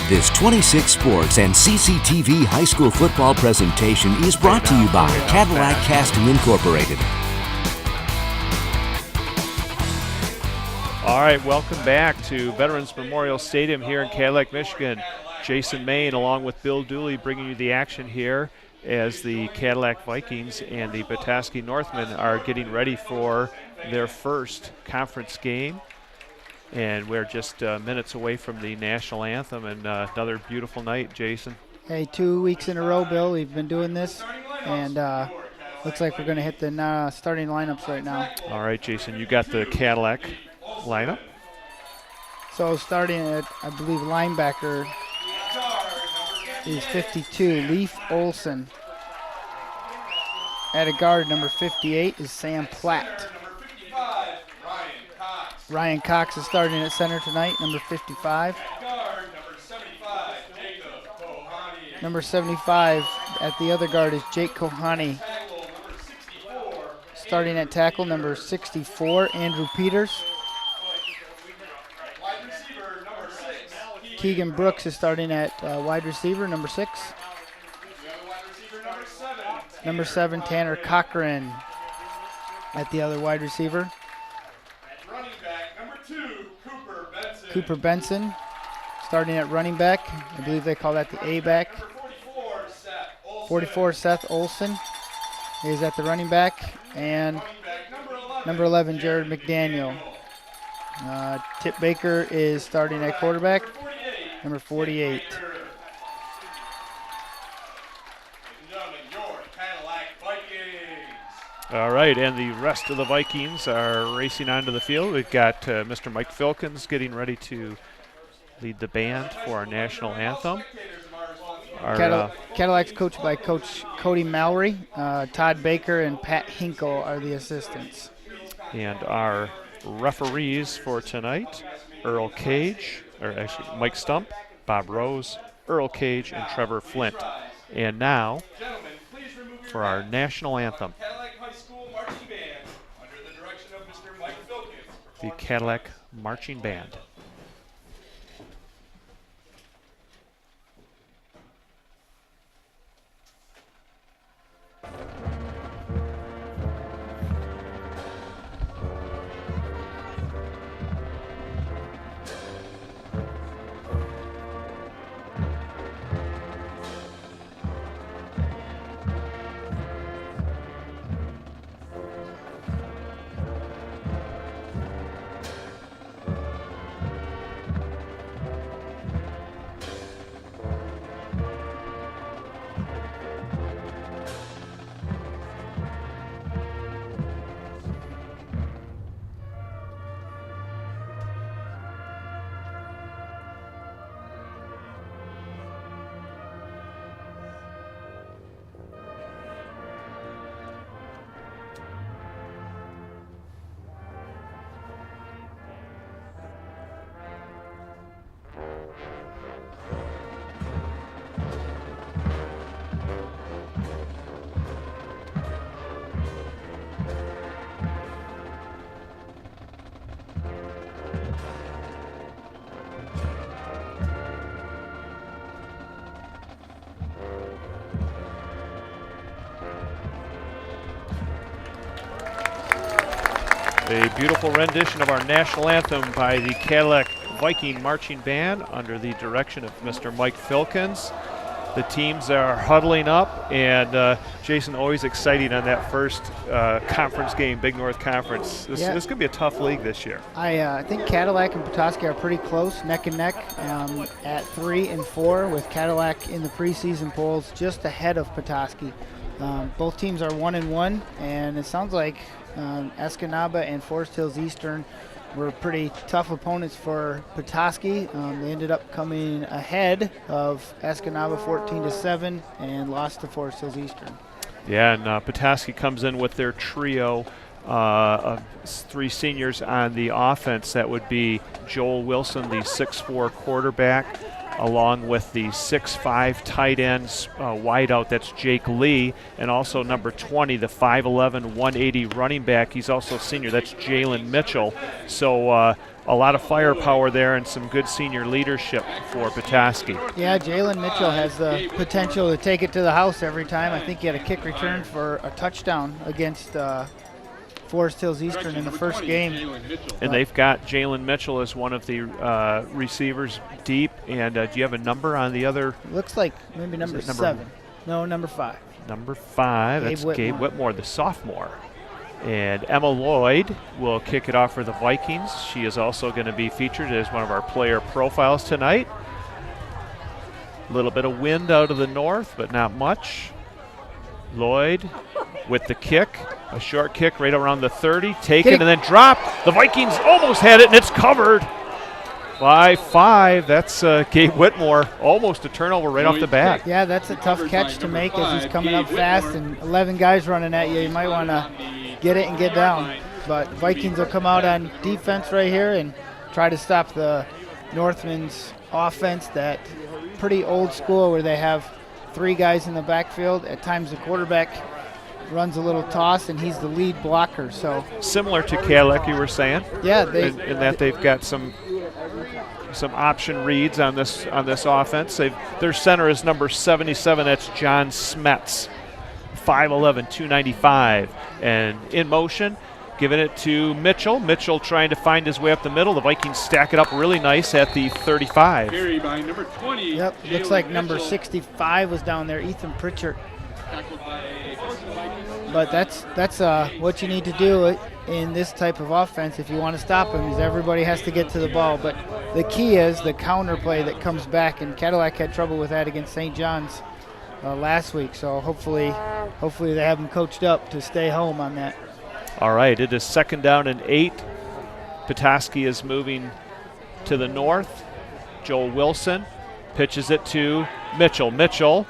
This 26 Sports and CCTV high school football presentation is brought to you by Cadillac Casting Incorporated. All right, welcome back to Veterans Memorial Stadium here in Cadillac, Michigan. Jason Main along with Bill Dooley bringing you the action here as the Cadillac Vikings and the Petoskey Northmen are getting ready for their first conference game. And we're just minutes away from the national anthem, and another beautiful night, Jason. Hey, 2 weeks in a row, Bill. We've been doing this, and looks like we're going to hit the starting lineups right now. All right, Jason, you got the Cadillac lineup. So starting at, I believe, linebacker is 52, Leif Olson. At a guard, number 58 is Sam Platt. Ryan Cox is starting at center tonight, number 55. Number 75 at the other guard is Jake Kohani. Starting at tackle, number 64, Andrew Peters. Keegan Brooks is starting at wide receiver, number 6. Number 7, Tanner Cochran at the other wide receiver. Cooper Benson starting at running back. I believe they call that the A-back. 44, Seth Olson is at the running back. And number 11, Jared McDaniel. Tip Baker is starting at quarterback. Number 48. All right, and the rest of the Vikings are racing onto the field. We've got Mr. Mike Filkins getting ready to lead the band for our national anthem. Cadillac's coached by Coach Cody Mallory. Todd Baker and Pat Hinkle are the assistants. And our referees for tonight, Earl Cage, or actually Mike Stump, Bob Rose, Earl Cage, and Trevor Flint. And now for our national anthem. The Cadillac Marching Band. A beautiful rendition of our national anthem by the Cadillac Viking Marching Band under the direction of Mr. Mike Filkins. The teams are huddling up, and Jason, always exciting on that first conference game, Big North Conference. This is going to be a tough league this year. I think Cadillac and Petoskey are pretty close, neck and neck, at 3 and 4, with Cadillac in the preseason polls just ahead of Petoskey. Both teams are 1-1, and it sounds like Escanaba and Forest Hills Eastern were pretty tough opponents for Petoskey. They ended up coming ahead of Escanaba 14-7 and lost to Forest Hills Eastern. Yeah, and Petoskey comes in with their trio of 3 seniors on the offense. That would be Joel Wilson, the 6'4" quarterback, along with the 6'5" tight ends wideout, that's Jake Lee, and also number 20, the 5'11", 180 running back. He's also a senior. That's Jalen Mitchell. So a lot of firepower there and some good senior leadership for Petoskey. Yeah, Jalen Mitchell has the potential to take it to the house every time. I think he had a kick return for a touchdown against Forest Hills Eastern in the first game. And they've got Jalen Mitchell as one of the receivers deep. And do you have a number on the other? Looks like maybe number 7. No, number 5. Number 5, that's Gabe Whitmore, the sophomore. And Emma Lloyd will kick it off for the Vikings. She is also going to be featured as one of our player profiles tonight. A little bit of wind out of the north, but not much. Lloyd with the kick, a short kick right around the 30, taken and then dropped. The Vikings almost had it, and it's covered by 5. That's Gabe Whitmore, almost a turnover right off the bat. Yeah, that's a tough catch to make as he's coming up fast and 11 guys running at you. You might want to get it and get down. But Vikings will come out on defense right here and try to stop the Northman's offense, that pretty old school where they have 3 guys in the backfield. At times the quarterback runs a little toss and he's the lead blocker. So similar to Cadillac, you were saying. Yeah, in that they've got some option reads on this offense. Their center is number 77. That's John Smets, 5'11", 295, and in motion, giving it to Mitchell. Mitchell trying to find his way up the middle. The Vikings stack it up really nice at the 35. Carried by number 20. Yep, looks like number 65 was down there, Ethan Pritchard. But that's what you need to do in this type of offense if you want to stop him, is everybody has to get to the ball. But the key is the counter play that comes back, and Cadillac had trouble with that against St. John's last week. So hopefully they have them coached up to stay home on that. All right, it is 2nd down and 8. Petoskey is moving to the north. Joel Wilson pitches it to Mitchell. Mitchell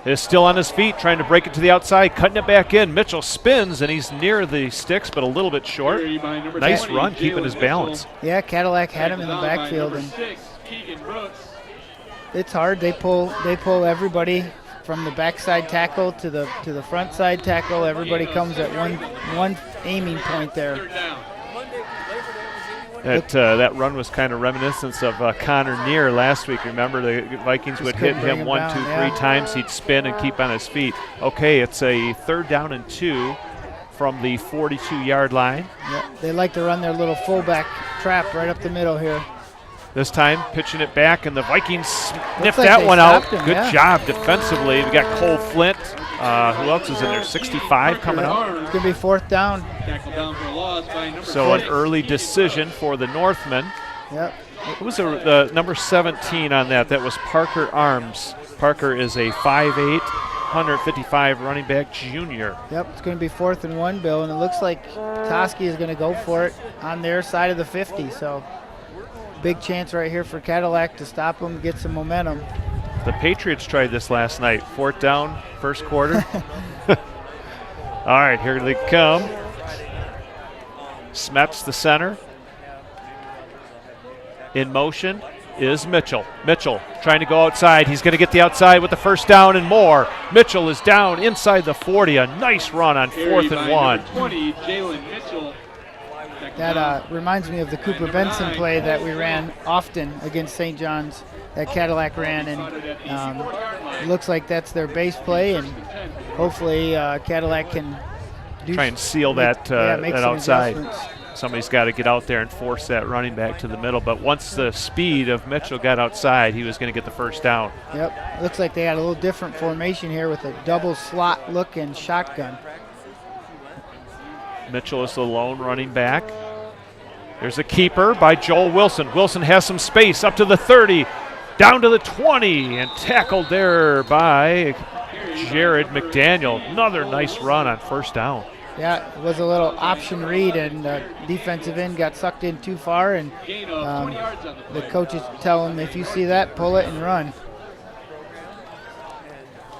is still on his feet, trying to break it to the outside, cutting it back in. Mitchell spins, and he's near the sticks, but a little bit short. Nice run, keeping his balance. Yeah, Cadillac had him in the backfield, and it's hard. They pull everybody from the backside tackle to the front side tackle. Everybody comes at one aiming point there. That run was kind of reminiscent of Connor Neer last week. Remember, the Vikings would hit him 1, 2, 3 times. He'd spin and keep on his feet. Okay, it's a 3rd down and 2 from the 42-yard line. Yeah, they like to run their little fullback trap right up the middle here. This time, pitching it back, and the Vikings sniffed that one out. Good job defensively. We got Cole Flint. Who else is in there? 65 coming up. It's going to be 4th down. So an early decision for the Northmen. Yep. Who was the number 17 on that? That was Parker Arms. Parker is a 5'8", 155 running back junior. Yep, it's going to be 4th and 1, Bill, and it looks like Petoskey is going to go for it on their side of the 50. So big chance right here for Cadillac to stop them, get some momentum. The Patriots tried this last night. 4th down, first quarter. All right, here they come. Smets, the center. In motion is Mitchell. Mitchell trying to go outside. He's going to get the outside with the 1st down and more. Mitchell is down inside the 40. A nice run on 4th and 1. 20, Jalen Mitchell. That reminds me of the Cooper Benson play that we ran often against St. John's that Cadillac ran, and it looks like that's their base play, and hopefully Cadillac can try and seal that outside. Somebody's got to get out there and force that running back to the middle, but once the speed of Mitchell got outside, he was going to get the 1st down. Yep, looks like they had a little different formation here with a double slot look and shotgun. Mitchell is the lone running back. There's a keeper by Joel Wilson. Wilson has some space up to the 30, down to the 20, and tackled there by Jared McDaniel. Another nice run on 1st down. Yeah, it was a little option read, and the defensive end got sucked in too far, and the coaches tell him, if you see that, pull it and run.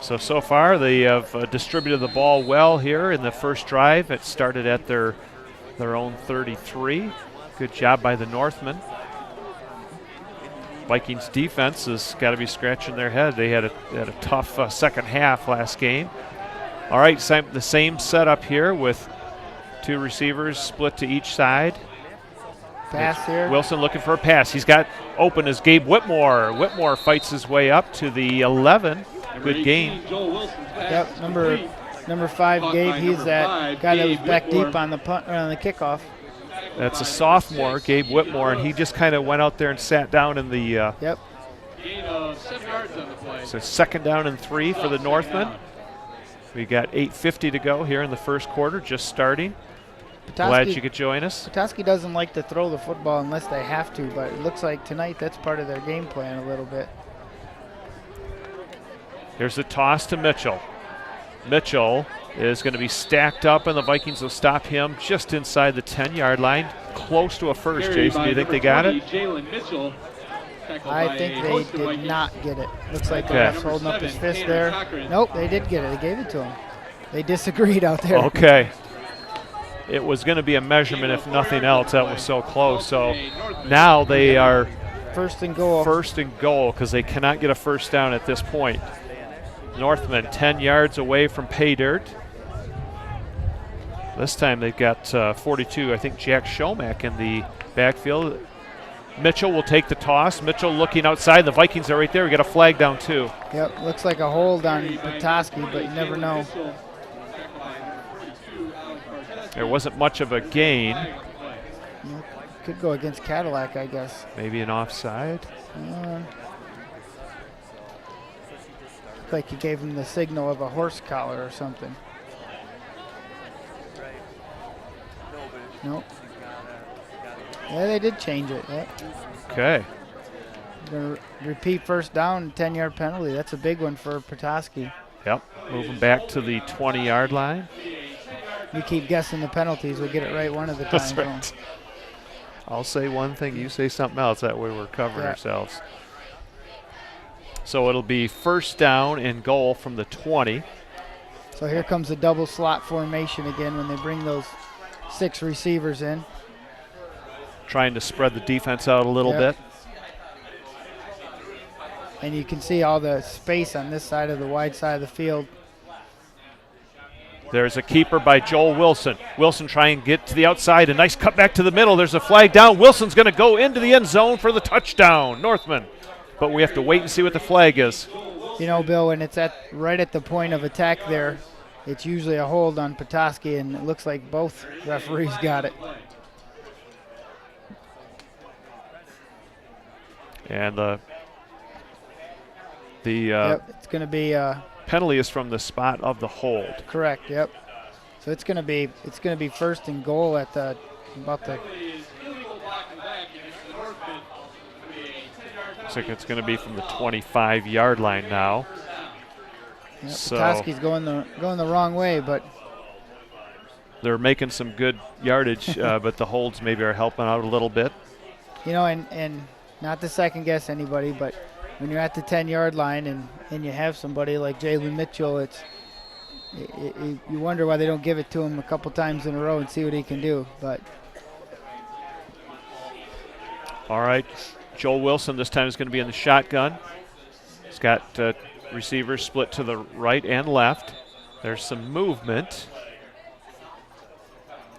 So far they have distributed the ball well here in the first drive. It started at their own 33. Good job by the Northmen. Vikings defense has got to be scratching their head. They had a tough second half last game. All right, the same setup here with 2 receivers split to each side. Pass here. Wilson looking for a pass. He's got open as Gabe Whitmore. Whitmore fights his way up to the 11. Good gain. Yep, number 5, Gabe. He's that guy that was back deep on the punt or on the kickoff. That's a sophomore, Gabe Whitmore, and he just kind of went out there and sat down in the. Yep. So 2nd down and 3 for the Northmen. We got 8:50 to go here in the first quarter, just starting. Glad you could join us. Petoskey doesn't like to throw the football unless they have to, but it looks like tonight that's part of their game plan a little bit. Here's the toss to Mitchell. Mitchell is going to be stacked up, and the Vikings will stop him just inside the 10-yard line, close to a first. Jason, do you think they got it? I think they did not get it. Looks like the ref's holding up his fist there. Nope, they did get it. They gave it to him. They disagreed out there. Okay. It was going to be a measurement, if nothing else. That was so close. So now they are first and goal. First and goal because they cannot get a first down at this point. Northmen 10 yards away from pay dirt. This time they've got 42, I think, Jack Shomack in the backfield. Mitchell will take the toss. Mitchell looking outside. The Vikings are right there. We got a flag down, too. Yep, looks like a hold on Petoskey, but you never know. There wasn't much of a gain. Could go against Cadillac, I guess. Maybe an offside. Like you gave him the signal of a horse collar or something. Nope. Yeah, they did change it. Yep. Okay. Gonna repeat first down, 10-yard penalty. That's a big one for Petoskey. Yep. Moving back to the 20-yard line. We keep guessing the penalties. We'll get it right one of the times. That's right. I'll say one thing, you say something else. That way we're covering ourselves. So it'll be first down and goal from the 20. So here comes the double slot formation again when they bring those 6 receivers in. Trying to spread the defense out a little bit. And you can see all the space on this side of the wide side of the field. There's a keeper by Joel Wilson. Wilson trying to get to the outside. A nice cut back to the middle. There's a flag down. Wilson's going to go into the end zone for the touchdown. Northman. But we have to wait and see what the flag is. You know, Bill, when it's right at the point of attack there, it's usually a hold on Petoskey, and it looks like both referees got it. And the it's going to be penalty is from the spot of the hold. Correct. Yep. So it's going to be first and goal at the about the. Looks like it's going to be from the 25-yard line now. Yep, so Petoskey's going the wrong way, but they're making some good yardage, but the holds maybe are helping out a little bit. You know, and not to second guess anybody, but when you're at the 10-yard line and you have somebody like Jalen Mitchell, you wonder why they don't give it to him a couple times in a row and see what he can do. But all right, Joel Wilson this time is going to be in the shotgun. He's got receivers split to the right and left. There's some movement.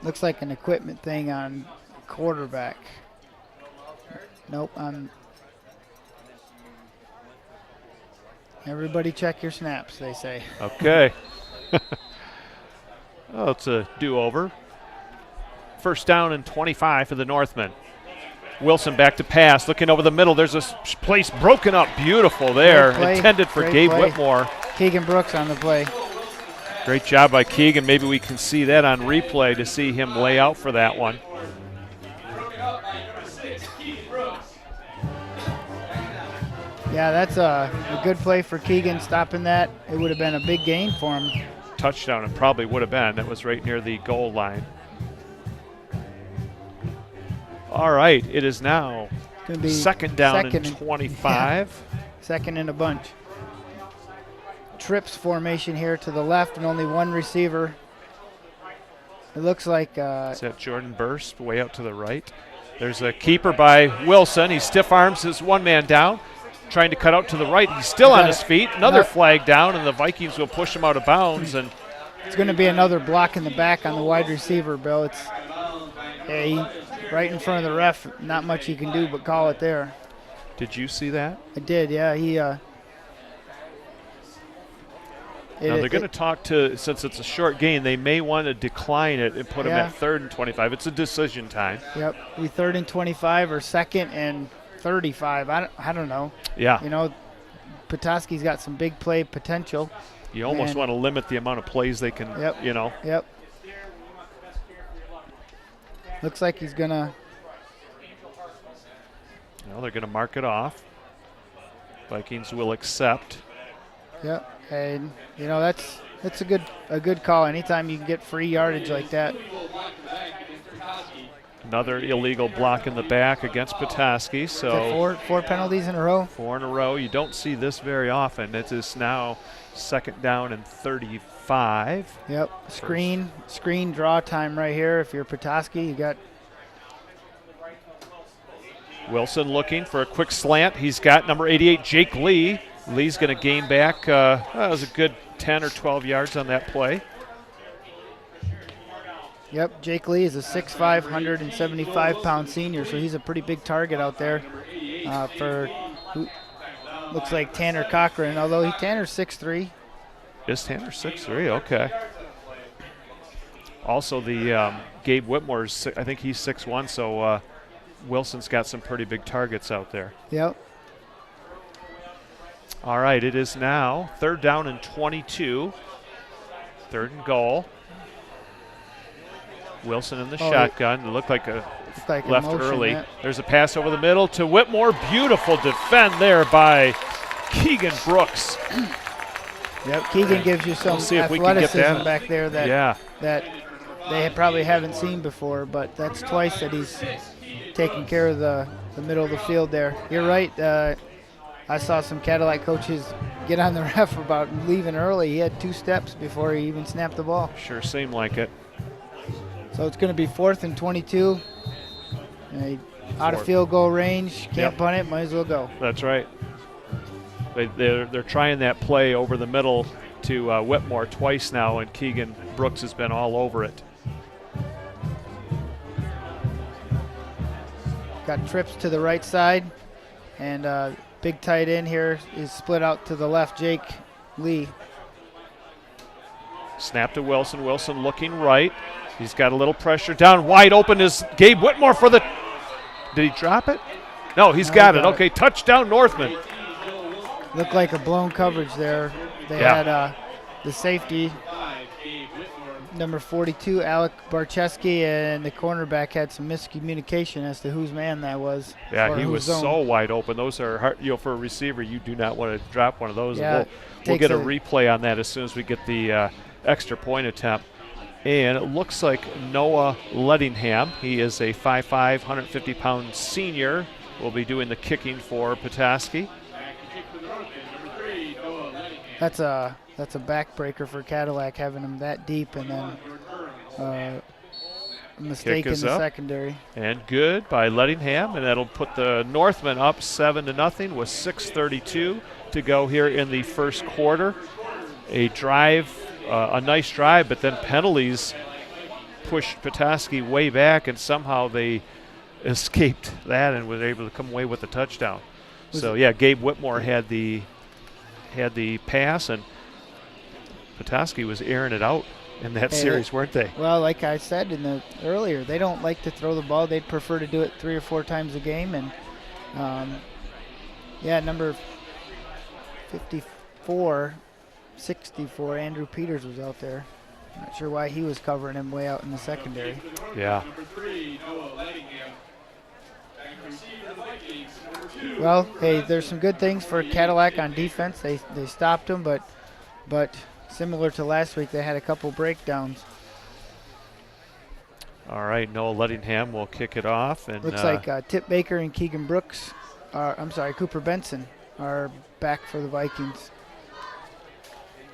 Looks like an equipment thing on quarterback. Nope. Everybody check your snaps, they say. Okay. Oh, it's a do-over. First down and 25 for the Northmen. Wilson back to pass, looking over the middle. There's a place broken up. Beautiful there. Intended for Gabe Whitmore. Keegan Brooks on the play. Great job by Keegan. Maybe we can see that on replay to see him lay out for that one. Yeah, that's a good play for Keegan, stopping that. It would have been a big gain for him. Touchdown, it probably would have been. That was right near the goal line. All right, it is now second down and 25. Yeah, second and a bunch. Trips formation here to the left and only one receiver. It looks like is that Jordan Burst way out to the right? There's a keeper by Wilson. He stiff arms his one man down, trying to cut out to the right. He's still on his feet. Another flag down, and the Vikings will push him out of bounds. And it's going to be another block in the back on the wide receiver, Bill. right in front of the ref. Not much you can do but call it there. Did you see that? I did, yeah. Now they're going to talk to, since it's a short gain, they may want to decline it and put him at 3rd and 25. It's a decision time. Yep, we 3rd and 25 or 2nd and 35. I don't know. Yeah. You know, Petoskey's got some big play potential. You almost want to limit the amount of plays they can, you know. Yep. Looks like he's going to. Well, they're going to mark it off. Vikings will accept. Yep, and you know that's a good call. Anytime you can get free yardage like that. Another illegal block in the back against Petoskey. So four penalties in a row. 4 in a row. You don't see this very often. It is now 2nd down and 35. Yep, screen draw time right here. If you're Petoskey, you got. Wilson looking for a quick slant. He's got number 88, Jake Lee. Lee's going to gain back. That was a good 10 or 12 yards on that play. Yep, Jake Lee is a 6'5", 175-pound senior, so he's a pretty big target out there for who looks like Tanner Cochran, although Tanner's 6'3". Is Tanner 6'3"? Okay. Also, the Gabe Whitmore's, I think he's 6'1", so Wilson's got some pretty big targets out there. Yep. All right, it is now 3rd down and 22. 3rd and goal. Wilson in the shotgun. It looked like left early. There's a pass over the middle to Whitmore. Beautiful defend there by Keegan Brooks. Yep, Keegan gives you some athleticism back there that they probably haven't seen before, but that's twice that he's taking care of the middle of the field there. You're right. I saw some Cadillac coaches get on the ref about leaving early. He had 2 steps before he even snapped the ball. Sure seemed like it. So it's going to be 4th and 22. Out of field goal range. Can't punt it. Might as well go. That's right. They're trying that play over the middle to Whitmore twice now, and Keegan Brooks has been all over it. Got trips to the right side, and big tight end here is split out to the left, Jake Lee. Snap to Wilson. Wilson looking right. He's got a little pressure down. Wide open is Gabe Whitmore for the. Did he drop it? No, he's got it. Okay, touchdown Northman. Looked like a blown coverage there. They had the safety, number 42, Alec Barczewski, and the cornerback had some miscommunication as to whose man that was. Yeah, he was so wide open. Those are hard, for a receiver. You do not want to drop one of those. Yeah, we'll get a replay on that as soon as we get the extra point attempt. And it looks like Noah Lettingham, he is a 5'5", 150-pound senior, will be doing the kicking for Petoskey. That's a backbreaker for Cadillac, having him that deep, and then a mistake in the secondary. And good by Lettingham, and that'll put the Northmen up 7-0 with 6:32 to go here in the first quarter. A drive. A nice drive, but then penalties pushed Petoskey way back, and somehow they escaped that and was able to come away with the touchdown. Gabe Whitmore had the pass, and Petoskey was airing it out in that series, weren't they? Well, like I said earlier, they don't like to throw the ball. They'd prefer to do it 3 or 4 times a game, and number 64, Andrew Peters was out there. Not sure why he was covering him way out in the secondary. Yeah. Well, hey, there's some good things for Cadillac on defense. They stopped him, but similar to last week, they had a couple breakdowns. All right, Noah Lettingham will kick it off. And looks like Tip Baker and Keegan Brooks, Cooper Benson are back for the Vikings.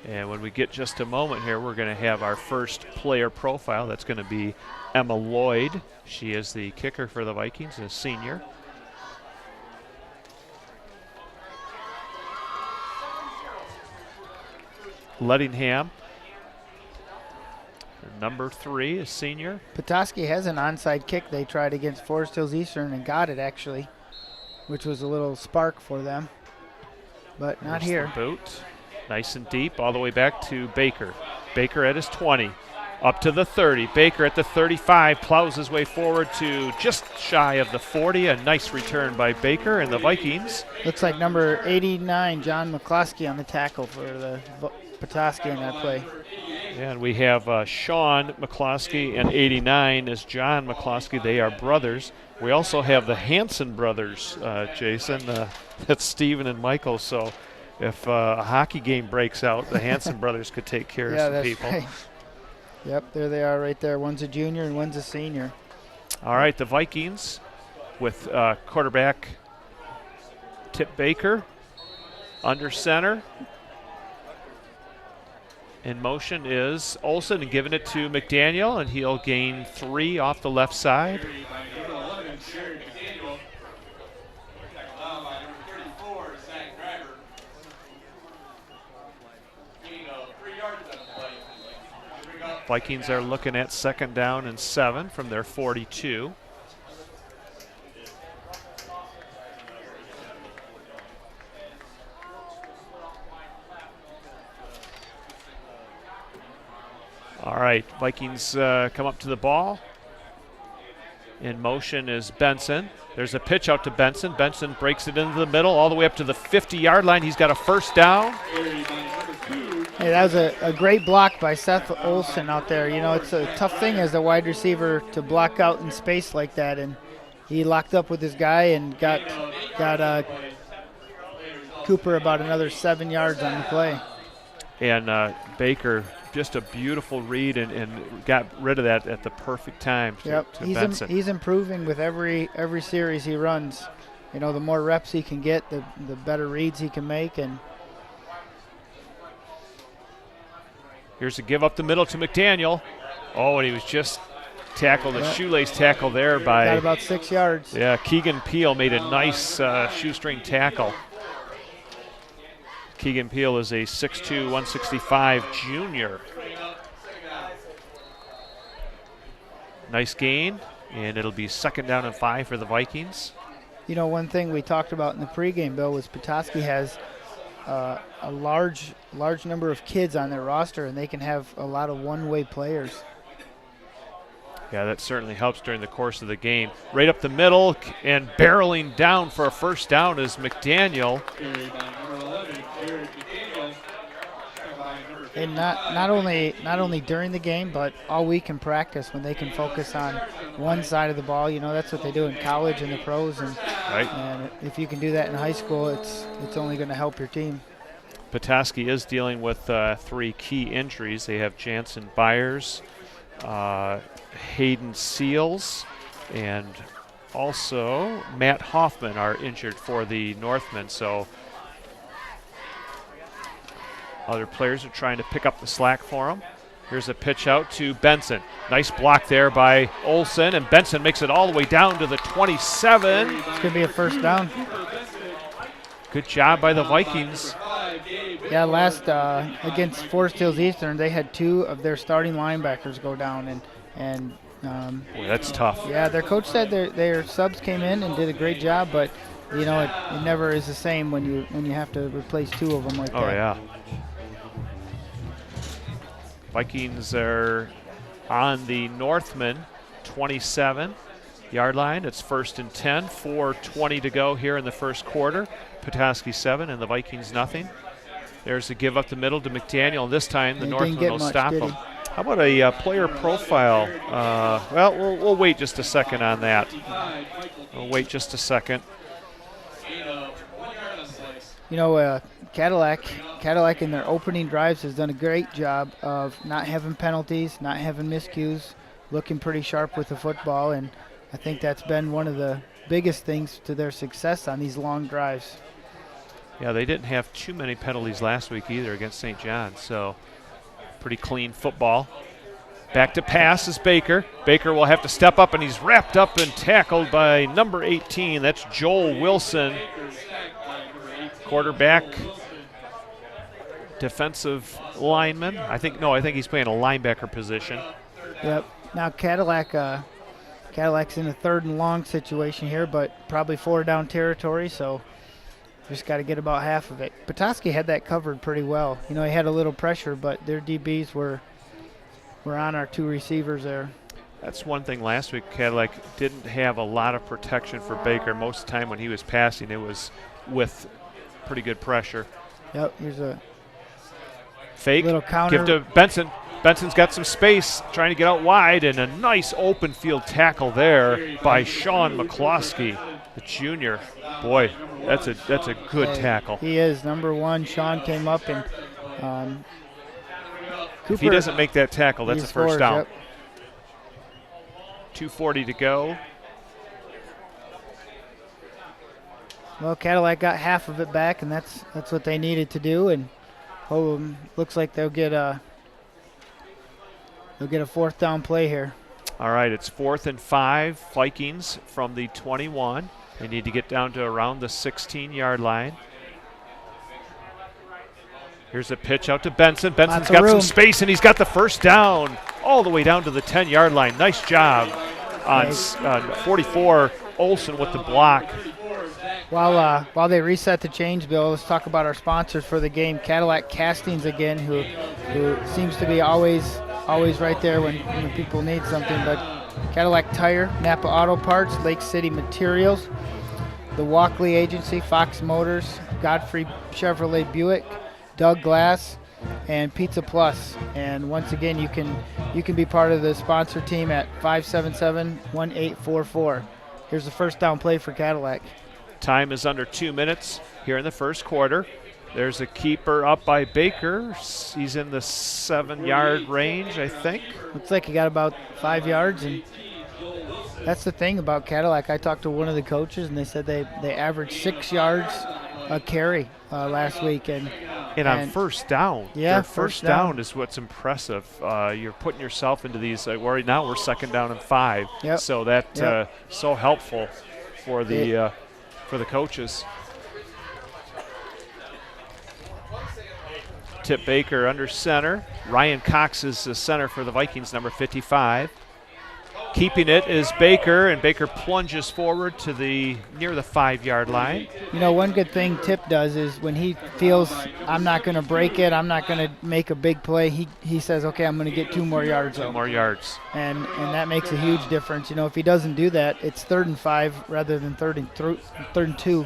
And when we get just a moment here, we're going to have our first player profile. That's going to be Emma Lloyd. She is the kicker for the Vikings, a senior. Lettingham, number 3, a senior. Petoskey has an onside kick they tried against Forest Hills Eastern and got it, actually, which was a little spark for them, but not here. The boot, nice and deep, all the way back to Baker. Baker at his 20, up to the 30. Baker at the 35, plows his way forward to just shy of the 40. A nice return by Baker and the Vikings. Looks like number 89, John McCloskey, on the tackle for the Petoskey in that play. And we have Sean McCloskey, and 89 is John McCloskey. They are brothers. We also have the Hanson brothers, Jason. That's Stephen and Michael. So if a hockey game breaks out, the Hanson brothers could take care of some people. Right. Yep, there they are right there. One's a junior and one's a senior. All right, the Vikings with quarterback Tip Baker under center. In motion is Olson, and giving it to McDaniel, and he'll gain 3 off the left side. Vikings are looking at 2nd down and 7 from their 42. All right, Vikings come up to the ball. In motion is Benson. There's a pitch out to Benson. Benson breaks it into the middle all the way up to the 50-yard line. He's got a 1st down. Hey, that was a great block by Seth Olson out there. You know, it's a tough thing as a wide receiver to block out in space like that, and he locked up with his guy and got Cooper about another 7 yards on the play. And Baker, just a beautiful read and got rid of that at the perfect time to Benson. He's improving with every series he runs. You know, the more reps he can get, the better reads he can make. And here's a give up the middle to McDaniel. Oh, and he was just tackled, a shoelace tackle there by... Got about 6 yards. Yeah, Keegan Peel made a nice shoestring tackle. Keegan Peel is a 6'2", 165 junior. Nice gain, and it'll be 2nd down and 5 for the Vikings. You know, one thing we talked about in the pregame, Bill, was Petoskey has a large number of kids on their roster, and they can have a lot of one-way players. Yeah, that certainly helps during the course of the game. Right up the middle and barreling down for a 1st down is McDaniel. And not only during the game, but all week in practice when they can focus on one side of the ball. You know, that's what they do in college and the pros. And, right. And if you can do that in high school, it's only going to help your team. Petoskey is dealing with 3 key injuries. They have Jansen Byers, Hayden Seals, and also Matt Hoffman are injured for the Northmen. So other players are trying to pick up the slack for him. Here's a pitch out to Benson. Nice block there by Olson, and Benson makes it all the way down to the 27. It's going to be a 1st down. Good job by the Vikings. Yeah, last against Forest Hills Eastern, they had 2 of their starting linebackers go down, and boy, that's tough. Yeah, their coach said their subs came in and did a great job, but you know it never is the same when you have to replace 2 of them like that. Oh yeah. Vikings are on the Northman 27-yard line. It's 1st and 10, 4:20 to go here in the 1st quarter. Petoskey 7 and the Vikings nothing. There's a give up the middle to McDaniel, and this time the Northman will stop him. How about a player profile? Well, we'll wait just a second on that. We'll wait just a second. You know, Cadillac in their opening drives has done a great job of not having penalties, not having miscues, looking pretty sharp with the football, and I think that's been one of the biggest things to their success on these long drives. Yeah, they didn't have too many penalties last week either against St. John, so pretty clean football. Back to pass is Baker. Baker will have to step up, and he's wrapped up and tackled by number 18. That's Joel Wilson. Quarterback, defensive lineman. I think he's playing a linebacker position. Yep. Now Cadillac's in a 3rd and long situation here, but probably 4 down territory, so just got to get about half of it. Petoskey had that covered pretty well. You know, he had a little pressure, but their DBs were on our 2 receivers there. That's one thing last week. Cadillac didn't have a lot of protection for Baker. Most of the time when he was passing, it was with pretty good pressure. Yep, here's a fake. Little counter. Give to Benson. Benson's got some space, trying to get out wide, and a nice open field tackle there by Sean McCloskey, the junior. Boy, that's a good tackle. He is number 1. Sean came up and Cooper, if he doesn't make that tackle, that's a first down. Yep. 2:40 to go. Well, Cadillac got half of it back, and that's what they needed to do. And looks like they'll get a 4th down play here. All right, it's 4th and 5. Vikings from the 21. They need to get down to around the 16-yard line. Here's a pitch out to Benson. Benson's got some space, and he's got the first down all the way down to the 10-yard line. Nice job on 44, Olson with the block. While they reset the change, Bill, let's talk about our sponsors for the game. Cadillac Castings again, who seems to be always right there when people need something. But Cadillac Tire, Napa Auto Parts, Lake City Materials, the Walkley Agency, Fox Motors, Godfrey Chevrolet Buick, Doug Glass, and Pizza Plus. And once again, you can be part of the sponsor team at 577-1844. Here's the first down play for Cadillac. Time is under 2 minutes here in the first quarter. There's a keeper up by Baker. He's in the 7-yard range, I think. Looks like he got about 5 yards, and that's the thing about Cadillac. I talked to one of the coaches, and they said they averaged 6 yards a carry last week. And on first down. Yeah, their first down is what's impressive. You're putting yourself into these. Right now we're 2nd down and 5. Yep. So that so helpful for the coaches. Tip Baker under center. Ryan Cox is the center for the Vikings, number 55. Keeping it is Baker, and Baker plunges forward to near the 5-yard line. You know, one good thing Tip does is when he feels I'm not going to break it, I'm not going to make a big play, he says, okay, I'm going to get 2 more yards. 2 more yards. And that makes a huge difference. You know, if he doesn't do that, it's 3rd and 5 rather than 3rd and 2.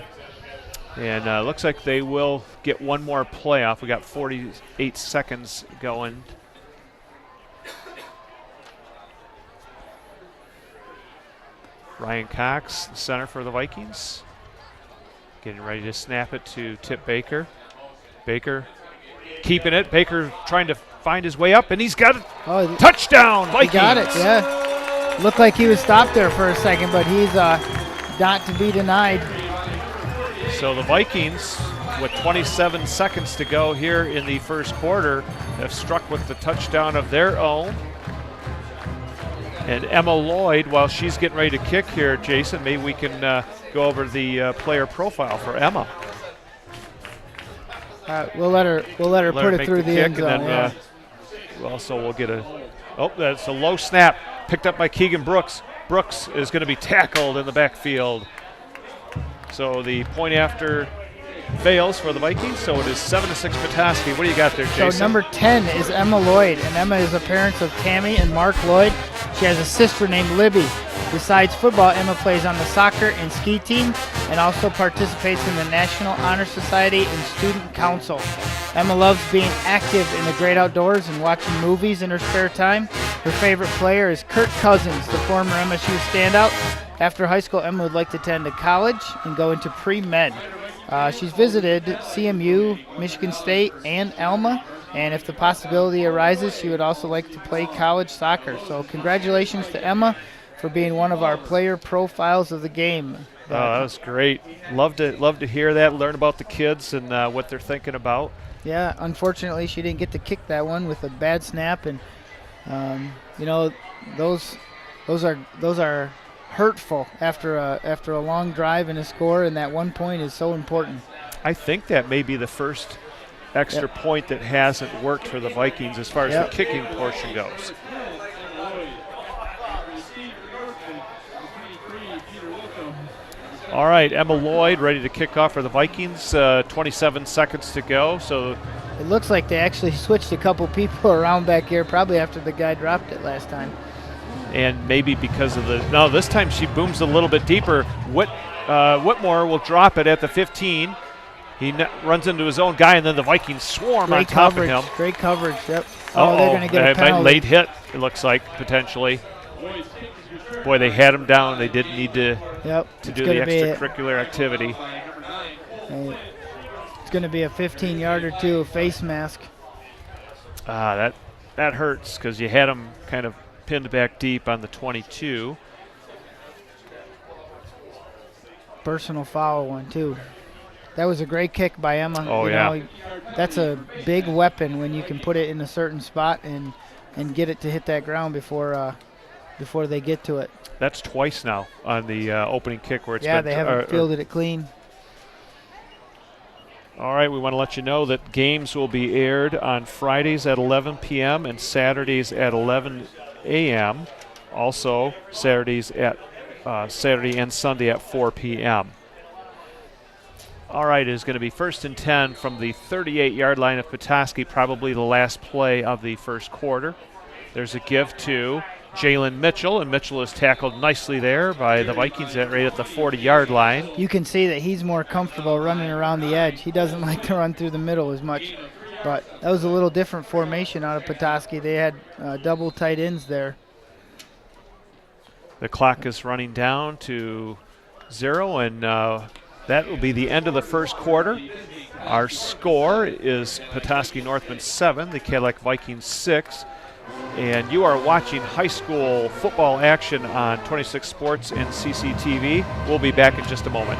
And looks like they will get one more play off. We got 48 seconds going. Ryan Cox, the center for the Vikings. Getting ready to snap it to Tip Baker. Baker keeping it. Baker trying to find his way up, and he's got it. Oh, touchdown, Vikings. He got it, yeah. Looked like he was stopped there for a second, but he's not to be denied. So the Vikings, with 27 seconds to go here in the first quarter, have struck with the touchdown of their own. And Emma Lloyd, while she's getting ready to kick here, Jason, maybe we can go over the player profile for Emma. We'll let her put it through the end zone. And then, we'll get that's a low snap picked up by Keegan Brooks. Brooks is going to be tackled in the backfield. So the point after fails for the Vikings, so it is 7-6 Petoskey. What do you got there, Jason? So number 10 is Emma Lloyd, and Emma is the parents of Tammy and Mark Lloyd. She has a sister named Libby. Besides football, Emma plays on the soccer and ski team and also participates in the National Honor Society and Student Council. Emma loves being active in the great outdoors and watching movies in her spare time. Her favorite player is Kirk Cousins, the former MSU standout. After high school, Emma would like to attend a college and go into pre-med. She's visited CMU, Michigan State, and Alma, and if the possibility arises, she would also like to play college soccer. So congratulations to Emma for being one of our player profiles of the game. Oh, that was great. Love to hear that, learn about the kids and what they're thinking about. Yeah, unfortunately, she didn't get to kick that one with a bad snap, and those are hurtful after a long drive and a score, and that 1 point is so important. I think that may be the first extra point that hasn't worked for the Vikings as far as the kicking portion goes. All right, Emma Lloyd ready to kick off for the Vikings. 27 seconds to go. So it looks like they actually switched a couple people around back here, probably after the guy dropped it last time. And maybe because of no, this time she booms a little bit deeper. Whitmore will drop it at the 15. He runs into his own guy, and then the Vikings swarm on top of him. Great coverage, yep. Oh, they're going to get a penalty. Late hit, it looks like, potentially. Boy, they had him down. They didn't need to do the extracurricular activity. It's going to be a 15-yarder, too, a face mask. That hurts because you had him kind of pinned back deep on the 22. Personal foul one, too. That was a great kick by Emma. Oh, you know, that's a big weapon when you can put it in a certain spot and get it to hit that ground before they get to it. That's twice now on the opening kick where it's they haven't fielded it clean. All right, we want to let you know that games will be aired on Fridays at 11 p.m. and Saturdays at 11 a.m. Also, Saturday and Sunday at 4 p.m. All right, it's going to be 1st and 10 from the 38-yard line of Petoskey, probably the last play of the first quarter. There's a give to Jalen Mitchell, and Mitchell is tackled nicely there by the Vikings right at the 40-yard line. You can see that he's more comfortable running around the edge. He doesn't like to run through the middle as much. But that was a little different formation out of Petoskey. They had double tight ends there. The clock is running down to 0, and that will be the end of the first quarter. Our score is Petoskey Northman 7, the Cadillac Vikings 6. And you are watching high school football action on 26 Sports and CCTV. We'll be back in just a moment.